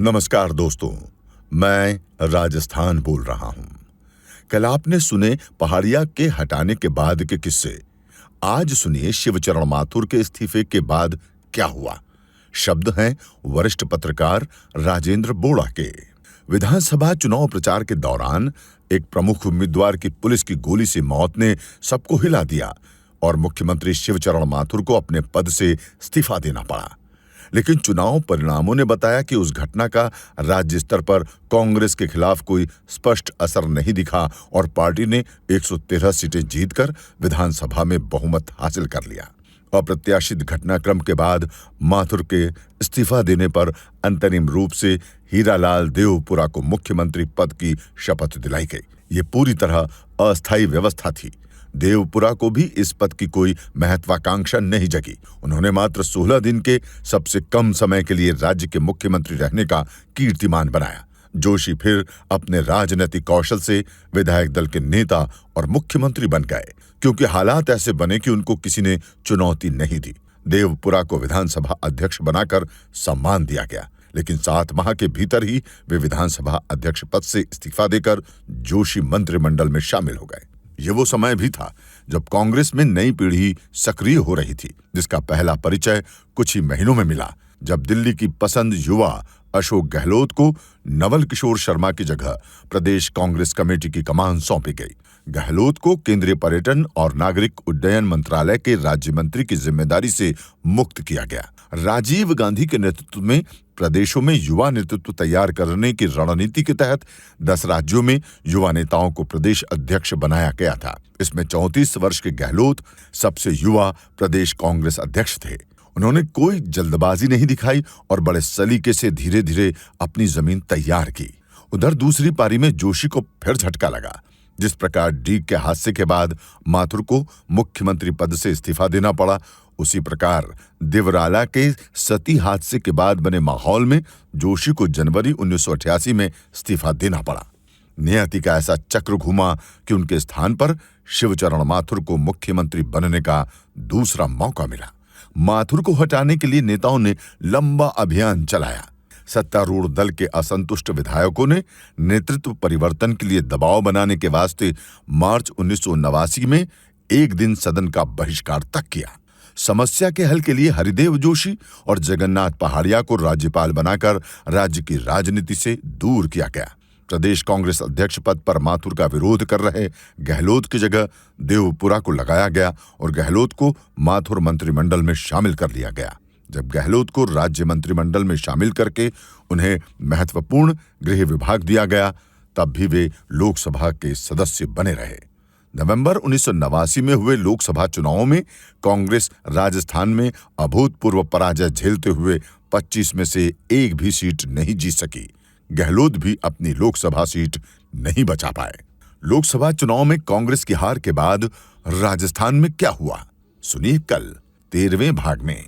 नमस्कार दोस्तों, मैं राजस्थान बोल रहा हूं। कल आपने सुने पहाड़िया के हटाने के बाद के किस्से। आज सुनिए शिवचरण माथुर के इस्तीफे के बाद क्या हुआ। शब्द हैं वरिष्ठ पत्रकार राजेंद्र बोड़ा के। विधानसभा चुनाव प्रचार के दौरान एक प्रमुख उम्मीदवार की पुलिस की गोली से मौत ने सबको हिला दिया और मुख्यमंत्री शिवचरण माथुर को अपने पद से इस्तीफा देना पड़ा। लेकिन चुनाव परिणामों ने बताया कि उस घटना का राज्य स्तर पर कांग्रेस के खिलाफ कोई स्पष्ट असर नहीं दिखा और पार्टी ने 113 सीटें जीतकर विधानसभा में बहुमत हासिल कर लिया। अप्रत्याशित घटनाक्रम के बाद माथुर के इस्तीफा देने पर अंतरिम रूप से हीरालाल देवपुरा को मुख्यमंत्री पद की शपथ दिलाई गई। ये पूरी तरह अस्थायी व्यवस्था थी। देवपुरा को भी इस पद की कोई महत्वाकांक्षा नहीं जगी। उन्होंने मात्र 16 दिन के सबसे कम समय के लिए राज्य के मुख्यमंत्री रहने का कीर्तिमान बनाया। जोशी फिर अपने राजनीतिक कौशल से विधायक दल के नेता और मुख्यमंत्री बन गए, क्योंकि हालात ऐसे बने कि उनको किसी ने चुनौती नहीं दी। देवपुरा को विधानसभा अध्यक्ष बनाकर सम्मान दिया गया, लेकिन 7 माह के भीतर ही वे विधानसभा अध्यक्ष पद से इस्तीफा देकर जोशी मंत्रिमंडल में शामिल हो गए। ये वो समय भी था जब कांग्रेस में नई पीढ़ी सक्रिय हो रही थी, जिसका पहला परिचय कुछ ही महीनों में मिला जब दिल्ली की पसंद युवा अशोक गहलोत को नवल किशोर शर्मा की जगह प्रदेश कांग्रेस कमेटी की कमान सौंपी गई। गहलोत को केंद्रीय पर्यटन और नागरिक उड्डयन मंत्रालय के राज्य मंत्री की जिम्मेदारी से मुक्त किया गया। राजीव गांधी के नेतृत्व में प्रदेशों में युवा नेतृत्व तैयार करने की रणनीति के तहत 10 राज्यों में युवा नेताओं को प्रदेश अध्यक्ष बनाया गया था। इसमें 34 वर्ष के गहलोत सबसे युवा प्रदेश कांग्रेस अध्यक्ष थे। उन्होंने कोई जल्दबाजी नहीं दिखाई और बड़े सलीके से धीरे धीरे अपनी जमीन तैयार की। उधर दूसरी पारी में जोशी को फिर झटका लगा। जिस प्रकार डीग के हादसे के बाद माथुर को मुख्यमंत्री पद से इस्तीफा देना पड़ा, उसी प्रकार दिवराला के सती हादसे के बाद बने माहौल में जोशी को जनवरी 1988 में इस्तीफा देना पड़ा। नियति का ऐसा चक्र घूमा कि उनके स्थान पर शिवचरण माथुर को मुख्यमंत्री बनने का दूसरा मौका मिला। माथुर को हटाने के लिए नेताओं ने लंबा अभियान चलाया। सत्तारूढ़ दल के असंतुष्ट विधायकों ने नेतृत्व परिवर्तन के लिए दबाव बनाने के वास्ते मार्च 1989 में एक दिन सदन का बहिष्कार तक किया। समस्या के हल के लिए हरिदेव जोशी और जगन्नाथ पहाड़िया को राज्यपाल बनाकर राज्य की राजनीति से दूर किया गया। प्रदेश कांग्रेस अध्यक्ष पद पर माथुर का विरोध कर रहे गहलोत की जगह देवपुरा को लगाया गया और गहलोत को माथुर मंत्रिमंडल में शामिल कर लिया गया। जब गहलोत को राज्य मंत्रिमंडल में शामिल करके उन्हें महत्वपूर्ण गृह विभाग दिया गया, तब भी वे लोकसभा के सदस्य बने रहे। नवंबर 1989 में हुए लोकसभा चुनावों में कांग्रेस राजस्थान में अभूतपूर्व पराजय झेलते हुए 25 में से एक भी सीट नहीं जीत सकी। गहलोत भी अपनी लोकसभा सीट नहीं बचा पाए। लोकसभा चुनाव में कांग्रेस की हार के बाद राजस्थान में क्या हुआ, सुनिए कल 13वें भाग में।